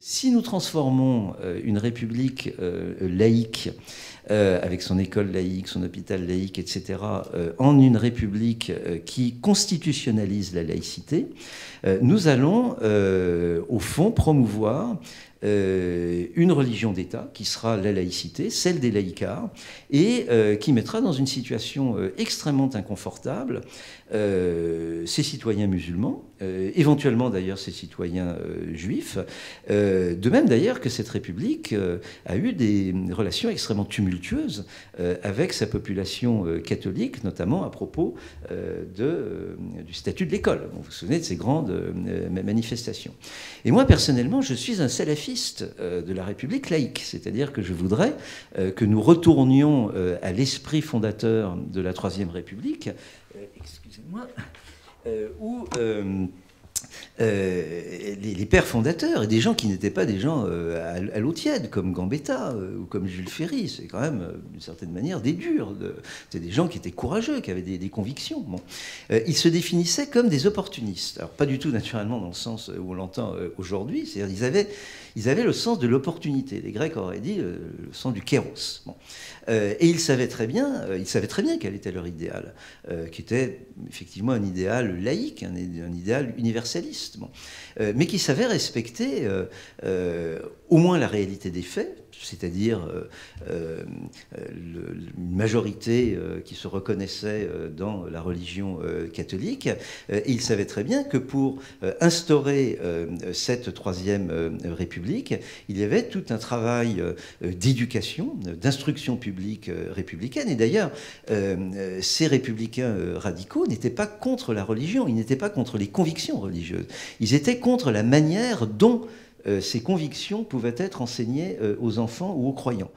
Si nous transformons une république laïque, avec son école laïque, son hôpital laïque, etc., en une république qui constitutionnalise la laïcité, nous allons, au fond, promouvoir une religion d'État qui sera la laïcité, celle des laïcards, et qui mettra dans une situation extrêmement inconfortable ces citoyens musulmans, éventuellement d'ailleurs ces citoyens juifs, de même d'ailleurs que cette République a eu des relations extrêmement tumultueuses avec sa population catholique, notamment à propos du statut de l'école. Vous vous souvenez de ces grandes manifestations. Et moi, personnellement, je suis un salafiste de la République laïque, c'est-à-dire que je voudrais que nous retournions à l'esprit fondateur de la Troisième République, excusez-moi, où les pères fondateurs et des gens qui n'étaient pas des gens à l'eau tiède, comme Gambetta ou comme Jules Ferry, c'est quand même d'une certaine manière des durs. C'était des gens qui étaient courageux, qui avaient des convictions. Bon. Ils se définissaient comme des opportunistes. Alors pas du tout naturellement dans le sens où on l'entend aujourd'hui, c'est-à-dire ils avaient le sens de l'opportunité. Les Grecs auraient dit le sens du kéros. Bon. Et ils savaient très bien quel était leur idéal, qui était effectivement un idéal laïque, un idéal universaliste, bon. Mais qui savait respecter au moins la réalité des faits, c'est-à-dire une majorité qui se reconnaissait dans la religion catholique. Et il savait très bien que pour instaurer cette Troisième République, il y avait tout un travail d'éducation, d'instruction publique républicaine. Et d'ailleurs, ces républicains radicaux n'étaient pas contre la religion, ils n'étaient pas contre les convictions religieuses. Ils étaient contre la manière dont ces convictions pouvaient être enseignées aux enfants ou aux croyants.